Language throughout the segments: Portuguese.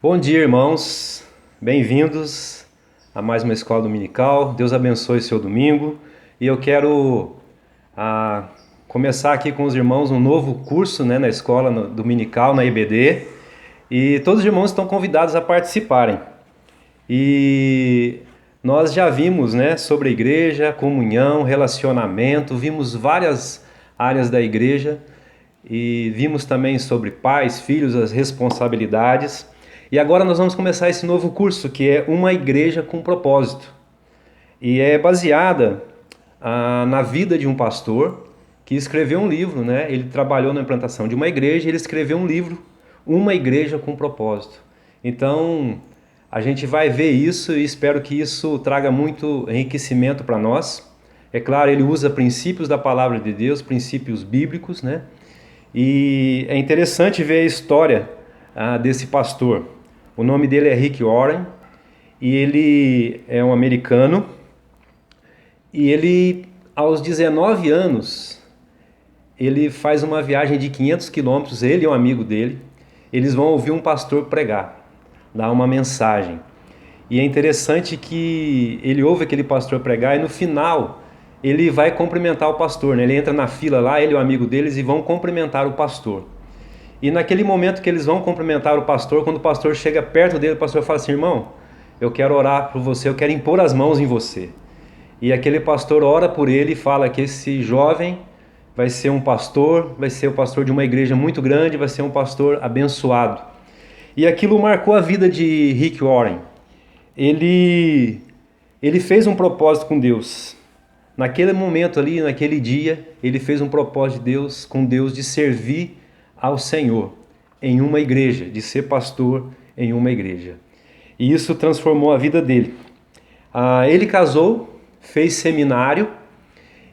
Bom dia, irmãos. Bem-vindos a mais uma escola dominical. Deus abençoe seu domingo. E eu quero ah, começar aqui com os irmãos um novo curso, né, na escola dominical, na IBD. E todos os irmãos estão convidados a participarem. E nós já vimos, né, sobre a igreja, comunhão, relacionamento, vimos várias áreas da igreja e vimos também sobre pais, filhos, as responsabilidades. E agora nós vamos começar esse novo curso, que é Uma Igreja com Propósito. E é baseada na vida de um pastor que escreveu um livro, né? Ele trabalhou na implantação de uma igreja, ele escreveu um livro, Uma Igreja com Propósito. Então, a gente vai ver isso e espero que isso traga muito enriquecimento para nós. É claro, ele usa princípios da palavra de Deus, princípios bíblicos, né? E é interessante ver a história desse pastor. O nome dele é Rick Warren e ele é um americano. E ele, aos 19 anos, ele faz uma viagem de 500 quilômetros, ele e um amigo dele. Eles vão ouvir um pastor pregar, dar uma mensagem. E é interessante que ele ouve aquele pastor pregar e no final ele vai cumprimentar o pastor, né? Ele entra na fila lá, ele e o amigo deles, e vão cumprimentar o pastor. E naquele momento que eles vão cumprimentar o pastor, quando o pastor chega perto dele, o pastor fala assim: irmão, eu quero orar por você, eu quero impor as mãos em você. E aquele pastor ora por ele e fala que esse jovem vai ser um pastor, vai ser o pastor de uma igreja muito grande, vai ser um pastor abençoado. E aquilo marcou a vida de Rick Warren. Ele fez um propósito com Deus. Naquele momento ali, naquele dia, ele fez um propósito de Deus, com Deus, de servir ao Senhor em uma igreja, de ser pastor em uma igreja. E isso transformou a vida dele. Ele casou, fez seminário,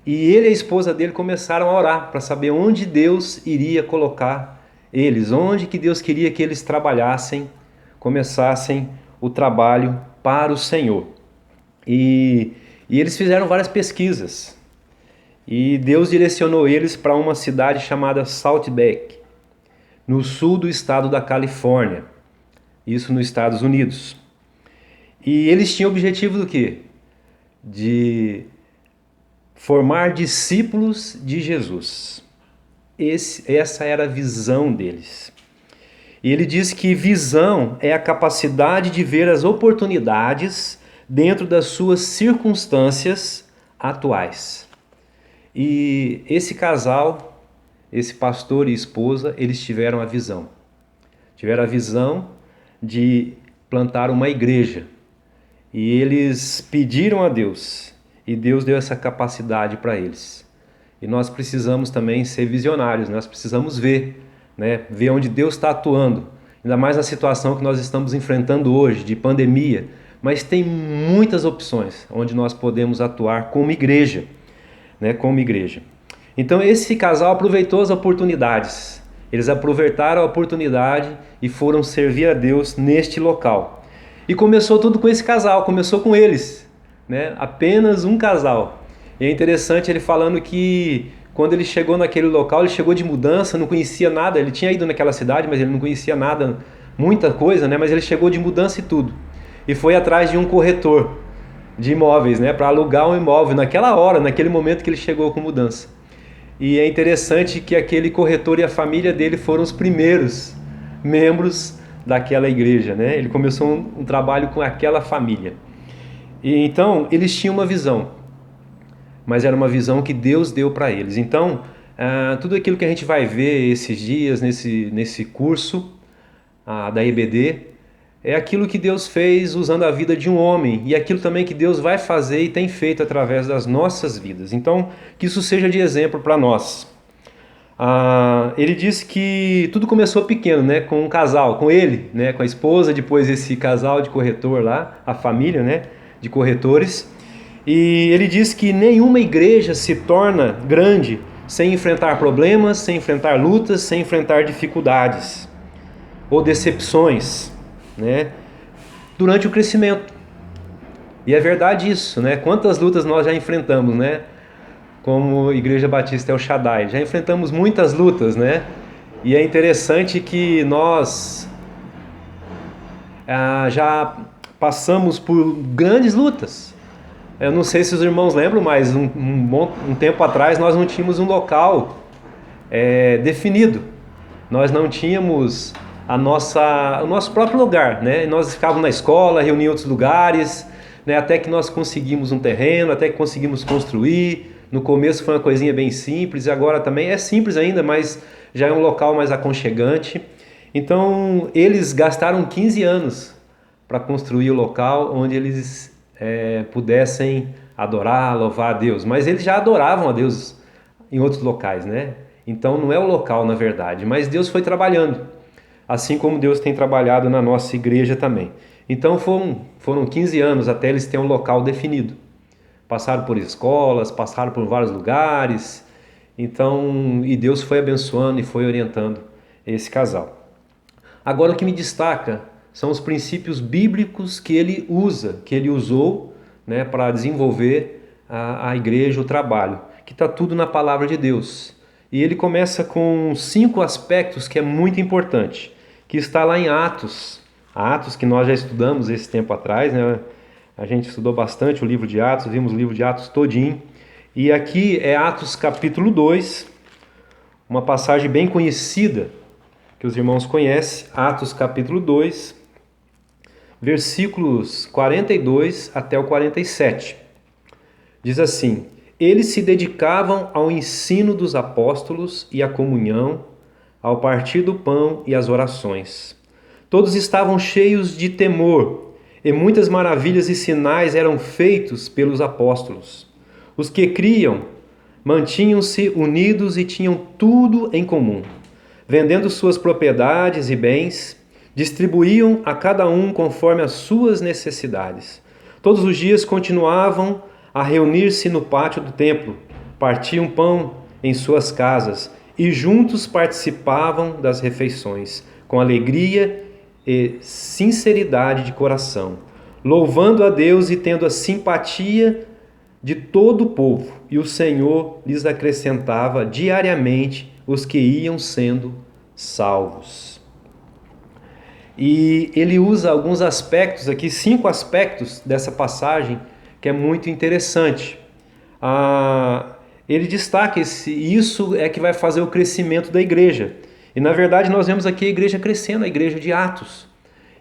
e ele e a esposa dele começaram a orar para saber onde Deus iria colocar eles, onde que Deus queria que eles trabalhassem, começassem o trabalho para o Senhor. E eles fizeram várias pesquisas. E Deus direcionou eles para uma cidade chamada Salt Lake, no sul do estado da Califórnia, isso nos Estados Unidos. E eles tinham o objetivo do quê? De formar discípulos de Jesus. Essa era a visão deles. E ele diz que visão é a capacidade de ver as oportunidades dentro das suas circunstâncias atuais. E esse casal, esse pastor e esposa, eles tiveram a visão. Tiveram a visão de plantar uma igreja. E eles pediram a Deus. E Deus deu essa capacidade para eles. E nós precisamos também ser visionários. Nós precisamos ver, né? Ver onde Deus está atuando. Ainda mais na situação que nós estamos enfrentando hoje, de pandemia. Mas tem muitas opções onde nós podemos atuar como igreja, né? Como igreja. Então esse casal aproveitou as oportunidades. Eles aproveitaram a oportunidade e foram servir a Deus neste local. E começou tudo com esse casal, começou com eles, né? Apenas um casal. E é interessante ele falando que quando ele chegou naquele local, ele chegou de mudança, não conhecia nada. Ele tinha ido naquela cidade, mas ele não conhecia nada, muita coisa, né? Mas ele chegou de mudança e tudo. E foi atrás de um corretor de imóveis, né? Para alugar um imóvel naquela hora, naquele momento que ele chegou com mudança. E é interessante que aquele corretor e a família dele foram os primeiros membros daquela igreja, né? Ele começou um trabalho com aquela família. E então eles tinham uma visão, mas era uma visão que Deus deu para eles. Então tudo aquilo que a gente vai ver esses dias nesse curso da EBD é aquilo que Deus fez usando a vida de um homem e aquilo também que Deus vai fazer e tem feito através das nossas vidas. Então, que isso seja de exemplo para nós. Ele disse que tudo começou pequeno, né, com um casal, com ele, né, com a esposa, depois esse casal de corretor lá, a família, né, de corretores. E ele disse que nenhuma igreja se torna grande sem enfrentar problemas, sem enfrentar lutas, sem enfrentar dificuldades ou decepções, né, durante o crescimento. E é verdade isso, né? Quantas lutas nós já enfrentamos, né? Como Igreja Batista El Shaddai, já enfrentamos muitas lutas, né? E é interessante que nós já passamos por grandes lutas. Eu não sei se os irmãos lembram, mas um tempo atrás nós não tínhamos um local definido. Nós não tínhamos o nosso próprio lugar, né? Nós ficávamos na escola, reuníamos em outros lugares, né? Até que nós conseguimos um terreno, até que conseguimos construir. No começo foi uma coisinha bem simples, e agora também é simples ainda, mas já é um local mais aconchegante. Então eles gastaram 15 anos para construir o local onde eles pudessem adorar, louvar a Deus. Mas eles já adoravam a Deus em outros locais, né? Então não é o local na verdade, mas Deus foi trabalhando, assim como Deus tem trabalhado na nossa igreja também. Então foram 15 anos até eles terem um local definido. Passaram por escolas, passaram por vários lugares, e Deus foi abençoando e foi orientando esse casal. Agora o que me destaca são os princípios bíblicos que ele usou, né, para desenvolver a igreja, o trabalho, que está tudo na palavra de Deus. E ele começa com 5 aspectos que é muito importante, que está lá em Atos, que nós já estudamos esse tempo atrás, né? A gente estudou bastante o livro de Atos, vimos o livro de Atos todinho. E aqui é Atos capítulo 2, uma passagem bem conhecida, que os irmãos conhecem, Atos capítulo 2, versículos 42 até o 47. Diz assim: eles se dedicavam ao ensino dos apóstolos e à comunhão, ao partir do pão e às orações. Todos estavam cheios de temor, e muitas maravilhas e sinais eram feitos pelos apóstolos. Os que criam mantinham-se unidos e tinham tudo em comum. Vendendo suas propriedades e bens, distribuíam a cada um conforme as suas necessidades. Todos os dias continuavam a reunir-se no pátio do templo, partiam pão em suas casas e juntos participavam das refeições, com alegria e sinceridade de coração, louvando a Deus e tendo a simpatia de todo o povo, e o Senhor lhes acrescentava diariamente os que iam sendo salvos. E ele usa alguns aspectos aqui, 5 aspectos dessa passagem, que é muito interessante. Ele destaca isso é que vai fazer o crescimento da igreja. E na verdade nós vemos aqui a igreja crescendo, a igreja de Atos.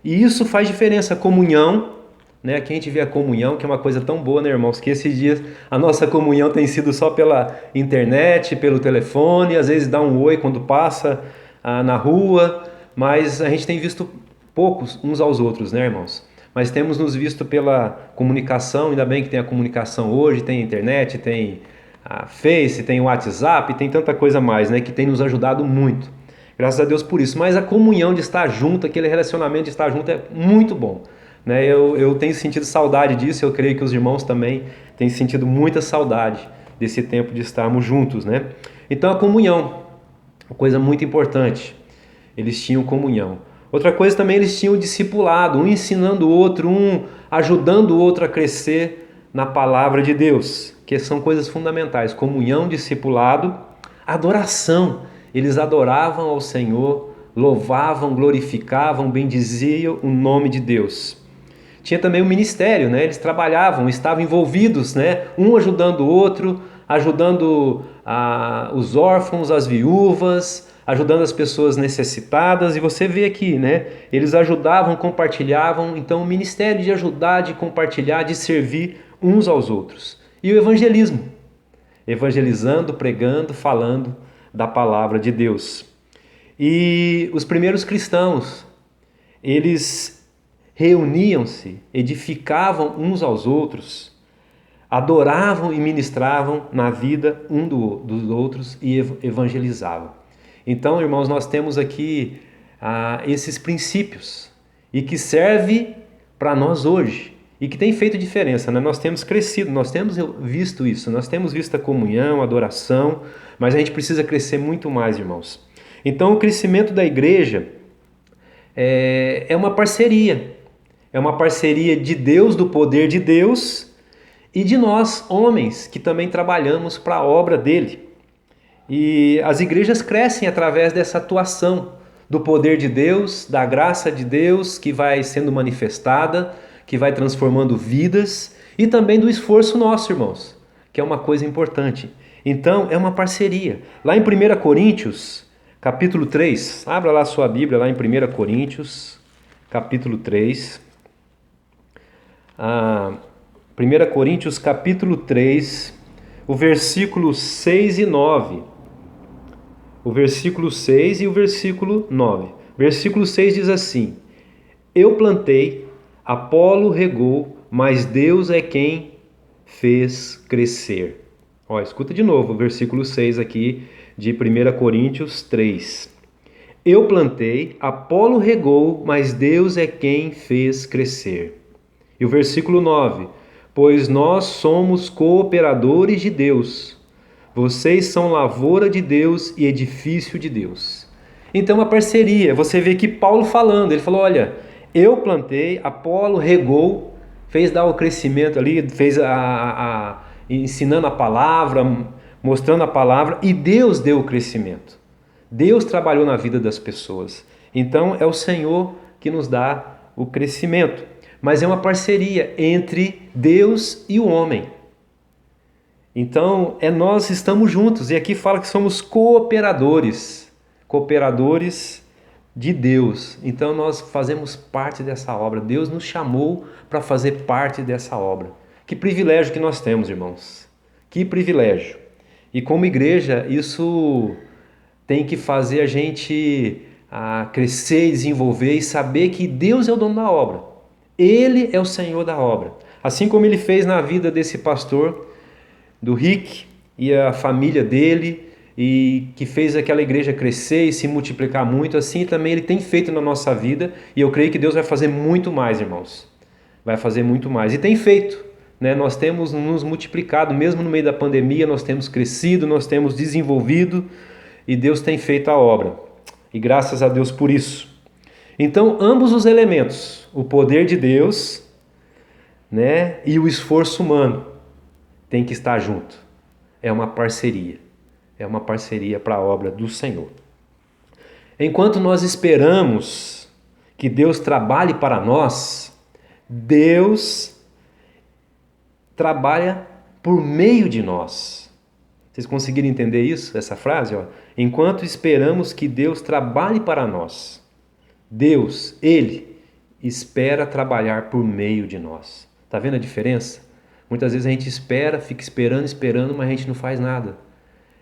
E isso faz diferença, a comunhão, né? Aqui a gente vê a comunhão, que é uma coisa tão boa, né, irmãos? Que esses dias a nossa comunhão tem sido só pela internet, pelo telefone, às vezes dá um oi quando passa na rua, mas a gente tem visto poucos uns aos outros, né, irmãos? Mas temos nos visto pela comunicação, ainda bem que tem a comunicação hoje, tem a internet, tem a Face, tem o WhatsApp, tem tanta coisa mais, né, que tem nos ajudado muito. Graças a Deus por isso. Mas a comunhão de estar junto, aquele relacionamento de estar junto é muito bom, né? Eu tenho sentido saudade disso, eu creio que os irmãos também têm sentido muita saudade desse tempo de estarmos juntos, né? Então a comunhão, uma coisa muito importante, eles tinham comunhão. Outra coisa também, eles tinham o discipulado, um ensinando o outro, um ajudando o outro a crescer na palavra de Deus, que são coisas fundamentais, comunhão, discipulado, adoração. Eles adoravam ao Senhor, louvavam, glorificavam, bendiziam o nome de Deus. Tinha também o ministério, né? Eles trabalhavam, estavam envolvidos, né? Um ajudando o outro, ajudando os órfãos, as viúvas, ajudando as pessoas necessitadas. E você vê aqui, né? Eles ajudavam, compartilhavam. Então o ministério de ajudar, de compartilhar, de servir uns aos outros. E o evangelismo, evangelizando, pregando, falando da palavra de Deus. E os primeiros cristãos, eles reuniam-se, edificavam uns aos outros, adoravam e ministravam na vida dos outros e evangelizavam. Então, irmãos, nós temos aqui esses princípios e que serve para nós hoje e que tem feito diferença, né? Nós temos crescido, nós temos visto isso, nós temos visto a comunhão, a adoração, mas a gente precisa crescer muito mais, irmãos. Então, o crescimento da igreja é uma parceria. É uma parceria de Deus, do poder de Deus, e de nós, homens, que também trabalhamos para a obra dele. E as igrejas crescem através dessa atuação do poder de Deus, da graça de Deus que vai sendo manifestada, que vai transformando vidas, e também do esforço nosso, irmãos, que é uma coisa importante. Então, é uma parceria. Lá em 1 Coríntios, capítulo 3, abra lá a sua Bíblia, lá em 1 Coríntios, capítulo 3. 1 Coríntios, capítulo 3, o versículo 6 e 9. O versículo 6 e o versículo 9. Versículo 6 diz assim: Eu plantei, Apolo regou, mas Deus é quem fez crescer. Ó, escuta de novo o versículo 6 aqui de 1 Coríntios 3. Eu plantei, Apolo regou, mas Deus é quem fez crescer. E o versículo 9. Pois nós somos cooperadores de Deus. Vocês são lavoura de Deus e edifício de Deus. Então, uma parceria. Você vê aqui Paulo falando. Ele falou, olha, eu plantei, Apolo regou, fez dar o crescimento ali, fez ensinando a palavra, mostrando a palavra, e Deus deu o crescimento. Deus trabalhou na vida das pessoas. Então, é o Senhor que nos dá o crescimento. Mas é uma parceria entre Deus e o homem. Então, nós estamos juntos. E aqui fala que somos cooperadores. Cooperadores de Deus. Então, nós fazemos parte dessa obra. Deus nos chamou para fazer parte dessa obra. Que privilégio que nós temos, irmãos. Que privilégio. E como igreja, isso tem que fazer a gente crescer, desenvolver e saber que Deus é o dono da obra. Ele é o Senhor da obra. Assim como Ele fez na vida desse pastor, do Rick e a família dele, e que fez aquela igreja crescer e se multiplicar muito, assim também Ele tem feito na nossa vida, e eu creio que Deus vai fazer muito mais, irmãos. Vai fazer muito mais. E tem feito, né? Nós temos nos multiplicado, mesmo no meio da pandemia, nós temos crescido, nós temos desenvolvido, e Deus tem feito a obra. E graças a Deus por isso. Então, ambos os elementos, o poder de Deus, né, e o esforço humano, tem que estar junto. É uma parceria. É uma parceria para a obra do Senhor. Enquanto nós esperamos que Deus trabalhe para nós, Deus trabalha por meio de nós. Vocês conseguiram entender isso? Essa frase? Ó? Enquanto esperamos que Deus trabalhe para nós, Deus, Ele, espera trabalhar por meio de nós. Está vendo a diferença? Muitas vezes a gente espera, fica esperando, mas a gente não faz nada.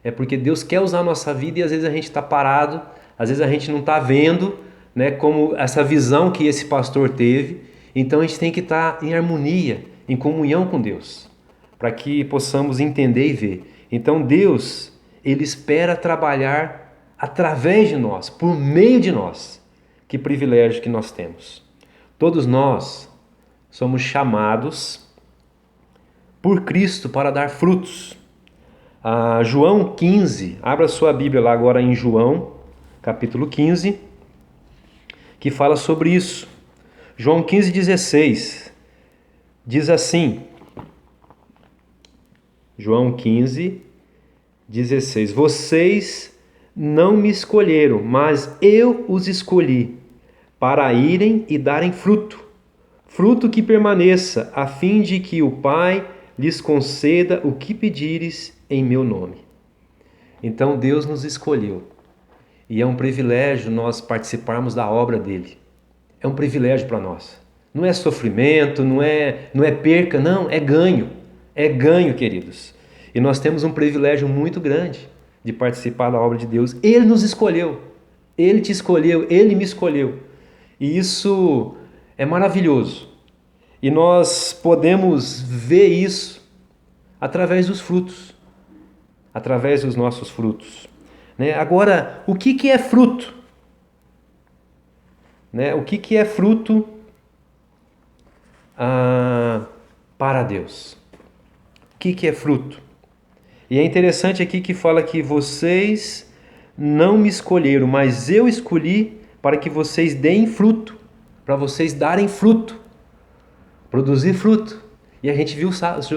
É porque Deus quer usar a nossa vida e às vezes a gente está parado, às vezes a gente não está vendo, né, como essa visão que esse pastor teve. Então a gente tem que estar em harmonia, em comunhão com Deus, para que possamos entender e ver. Então Deus, Ele espera trabalhar através de nós, por meio de nós. Que privilégio que nós temos. Todos nós somos chamados por Cristo para dar frutos. João 15, abra sua Bíblia lá agora em João, capítulo 15, que fala sobre isso. João 15:16 diz assim, João 15:16, vocês não me escolheram, mas eu os escolhi, para irem e darem fruto, fruto que permaneça, a fim de que o Pai lhes conceda o que pedires em meu nome. Então Deus nos escolheu, e é um privilégio nós participarmos da obra dele. É um privilégio para nós. Não é sofrimento, não é perca, não, é ganho. É ganho, queridos. E nós temos um privilégio muito grande de participar da obra de Deus. Ele nos escolheu, Ele te escolheu, Ele me escolheu. E isso é maravilhoso. E nós podemos ver isso através dos frutos, através dos nossos frutos. Né? Agora, o que é fruto? Né? O que é fruto para Deus? O que é fruto? E é interessante aqui que fala que vocês não me escolheram, mas eu escolhi para que vocês deem fruto, para vocês darem fruto, produzir fruto. E a gente viu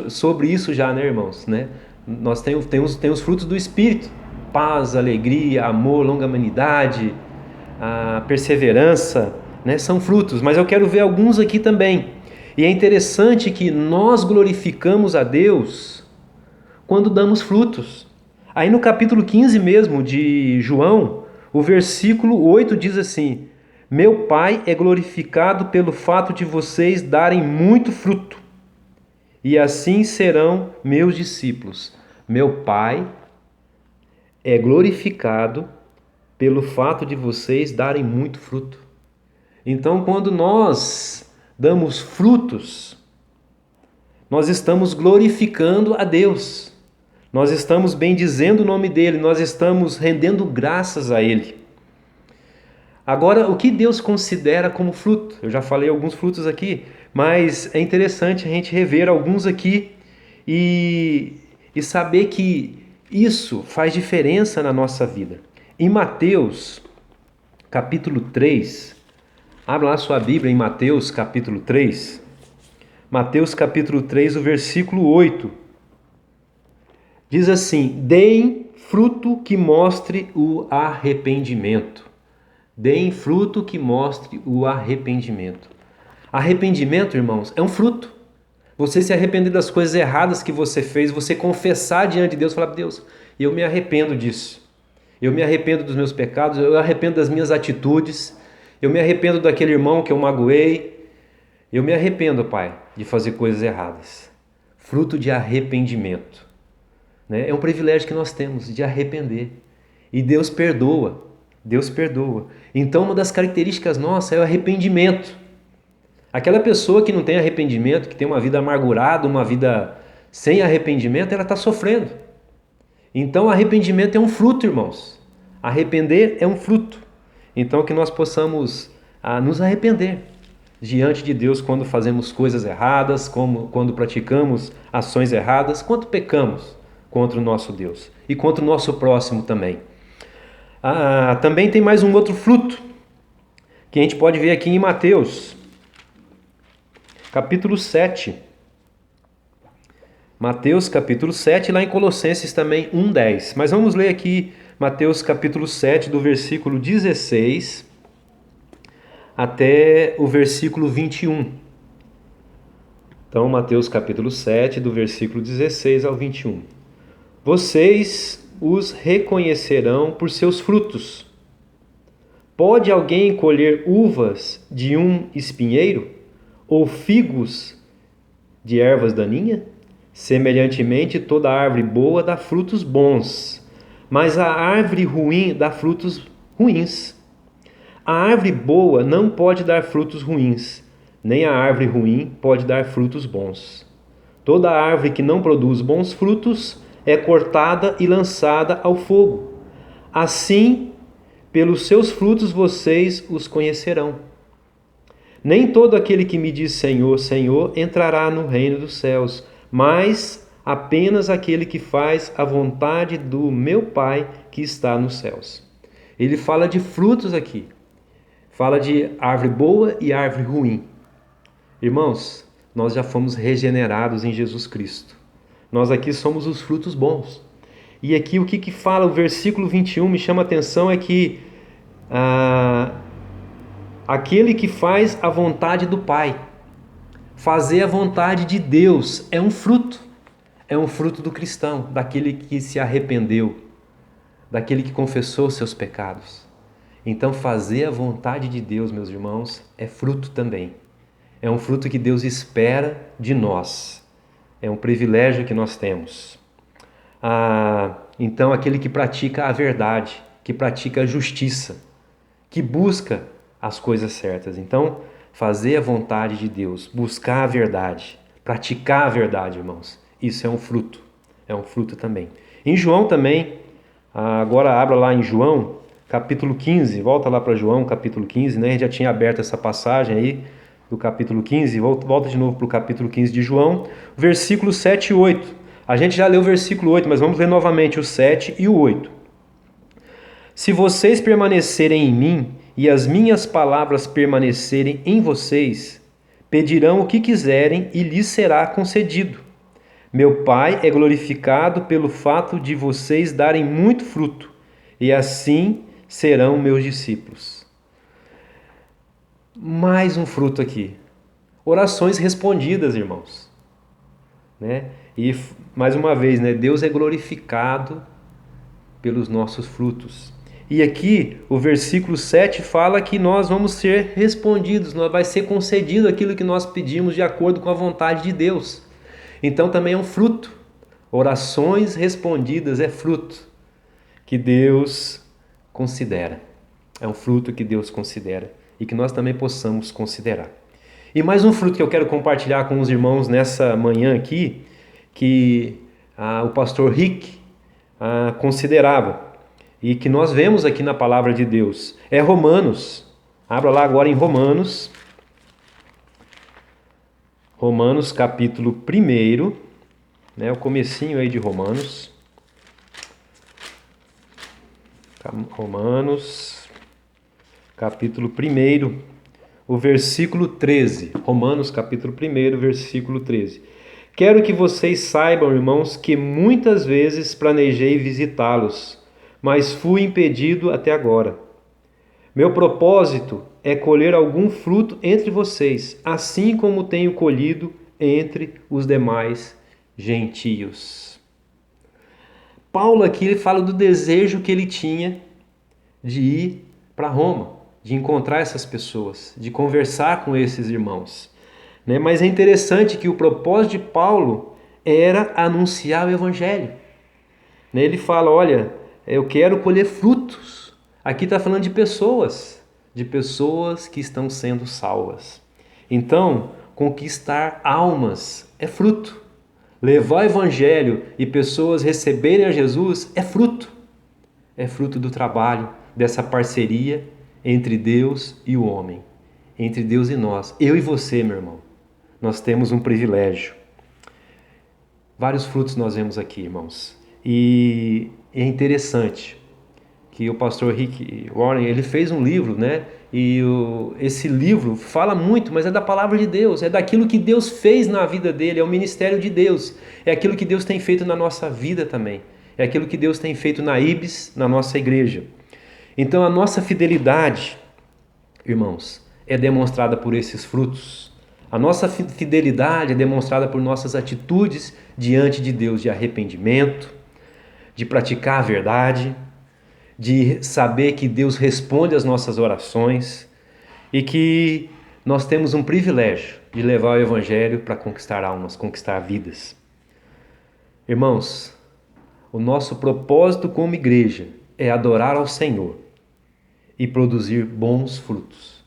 sobre isso já, né, irmãos? Né? Nós temos os frutos do Espírito: paz, alegria, amor, longanimidade, a perseverança, né, são frutos, mas eu quero ver alguns aqui também. E é interessante que nós glorificamos a Deus quando damos frutos. Aí no capítulo 15 mesmo de João, o versículo 8 diz assim: Meu Pai é glorificado pelo fato de vocês darem muito fruto, e assim serão meus discípulos. Meu Pai é glorificado pelo fato de vocês darem muito fruto. Então, quando nós damos frutos, nós estamos glorificando a Deus. Nós estamos bendizendo o nome dele, nós estamos rendendo graças a ele. Agora, o que Deus considera como fruto? Eu já falei alguns frutos aqui, mas é interessante a gente rever alguns aqui e saber que isso faz diferença na nossa vida. Em Mateus, capítulo 3, abra lá sua Bíblia em Mateus, capítulo 3. Mateus, capítulo 3, o versículo 8. Diz assim: Deem fruto que mostre o arrependimento. Deem fruto que mostre o arrependimento. Arrependimento, irmãos, é um fruto. Você se arrepender das coisas erradas que você fez, você confessar diante de Deus, falar: Deus, eu me arrependo disso. Eu me arrependo dos meus pecados, eu me arrependo das minhas atitudes, eu me arrependo daquele irmão que eu magoei. Eu me arrependo, Pai, de fazer coisas erradas. Fruto de arrependimento. É um privilégio que nós temos de arrepender. E Deus perdoa. Deus perdoa. Então, uma das características nossas é o arrependimento. Aquela pessoa que não tem arrependimento, que tem uma vida amargurada, uma vida sem arrependimento, ela está sofrendo. Então, arrependimento é um fruto, irmãos. Arrepender é um fruto. Então, que nós possamos nos arrepender diante de Deus quando fazemos coisas erradas, quando praticamos ações erradas, quando pecamos contra o nosso Deus e contra o nosso próximo também. Também tem mais um outro fruto que a gente pode ver aqui em Mateus, capítulo 7. Mateus, capítulo 7, lá em Colossenses também 1:10. Mas vamos ler aqui Mateus, capítulo 7, do versículo 16 até o versículo 21. Então, Mateus, capítulo 7, do versículo 16 ao 21. Vocês os reconhecerão por seus frutos. Pode alguém colher uvas de um espinheiro ou figos de ervas daninhas? Semelhantemente, toda árvore boa dá frutos bons, mas a árvore ruim dá frutos ruins. A árvore boa não pode dar frutos ruins, nem a árvore ruim pode dar frutos bons. Toda árvore que não produz bons frutos é cortada e lançada ao fogo. Assim, pelos seus frutos vocês os conhecerão. Nem todo aquele que me diz Senhor, Senhor entrará no reino dos céus, mas apenas aquele que faz a vontade do meu Pai que está nos céus. Ele fala de frutos aqui. Fala de árvore boa e árvore ruim. Irmãos, nós já fomos regenerados em Jesus Cristo. Nós aqui somos os frutos bons. E aqui o que fala o versículo 21 me chama a atenção é que aquele que faz a vontade do Pai. Fazer a vontade de Deus é um fruto. É um fruto do cristão, daquele que se arrependeu, daquele que confessou seus pecados. Então, fazer a vontade de Deus, meus irmãos, é fruto também. É um fruto que Deus espera de nós. É um privilégio que nós temos. Então, aquele que pratica a verdade, que pratica a justiça, que busca as coisas certas. Então, fazer a vontade de Deus, buscar a verdade, praticar a verdade, irmãos, isso é um fruto também. Em João também, agora abra lá em João, capítulo 15, volta lá para João, capítulo 15, né? A gente já tinha aberto essa passagem aí do capítulo 15, volta de novo para o capítulo 15 de João, versículos 7 e 8. A gente já leu o versículo 8, mas vamos ler novamente o 7 e o 8. Se vocês permanecerem em mim e as minhas palavras permanecerem em vocês, pedirão o que quiserem e lhes será concedido. Meu Pai é glorificado pelo fato de vocês darem muito fruto, e assim serão meus discípulos. mais um fruto aqui. Orações respondidas, irmãos. Né? E mais uma vez, né? Deus é glorificado pelos nossos frutos. E aqui o versículo 7 fala que nós vamos ser respondidos, vai ser concedido aquilo que nós pedimos de acordo com a vontade de Deus. Então também é um fruto. Orações respondidas é fruto que Deus considera. É um fruto que Deus considera e que nós também possamos considerar. E mais um fruto que eu quero compartilhar com os irmãos nessa manhã aqui, que o pastor Rick considerava e que nós vemos aqui na palavra de Deus, é Romanos. Abra lá agora em Romanos. Romanos capítulo 1, né, o comecinho aí de Romanos. Romanos capítulo 1, o versículo 13. Romanos capítulo 1, versículo 13. Quero que vocês saibam, irmãos, que muitas vezes planejei visitá-los, mas fui impedido até agora. Meu propósito é colher algum fruto entre vocês, assim como tenho colhido entre os demais gentios. Paulo aqui ele fala do desejo que ele tinha de ir para Roma, de encontrar essas pessoas, de conversar com esses irmãos. Mas é interessante que o propósito de Paulo era anunciar o evangelho. Ele fala, olha, eu quero colher frutos. Aqui está falando de pessoas que estão sendo salvas. Então, conquistar almas é fruto. Levar o evangelho e pessoas receberem a Jesus é fruto. É fruto do trabalho, dessa parceria entre Deus e o homem. Entre Deus e nós. Eu e você, meu irmão. Nós temos um privilégio. Vários frutos nós vemos aqui, irmãos. E é interessante que o pastor Rick Warren, ele fez um livro, né? E esse livro fala muito, mas é da palavra de Deus, é daquilo que Deus fez na vida dele, é o ministério de Deus, é aquilo que Deus tem feito na nossa vida também, é aquilo que Deus tem feito na IBS, na nossa igreja. Então a nossa fidelidade, irmãos, é demonstrada por esses frutos. A nossa fidelidade é demonstrada por nossas atitudes diante de Deus, de arrependimento, de praticar a verdade, de saber que Deus responde às nossas orações e que nós temos um privilégio de levar o evangelho para conquistar almas, conquistar vidas. Irmãos, o nosso propósito como igreja é adorar ao Senhor e produzir bons frutos.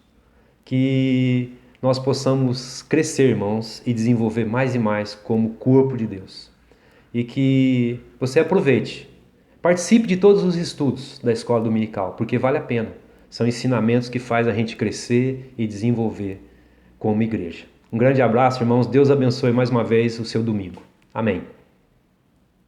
Que nós possamos crescer, irmãos, e desenvolver mais e mais como corpo de Deus. E que você aproveite. Participe de todos os estudos da escola dominical, porque vale a pena. São ensinamentos que fazem a gente crescer e desenvolver como igreja. Um grande abraço, irmãos. Deus abençoe mais uma vez o seu domingo. Amém.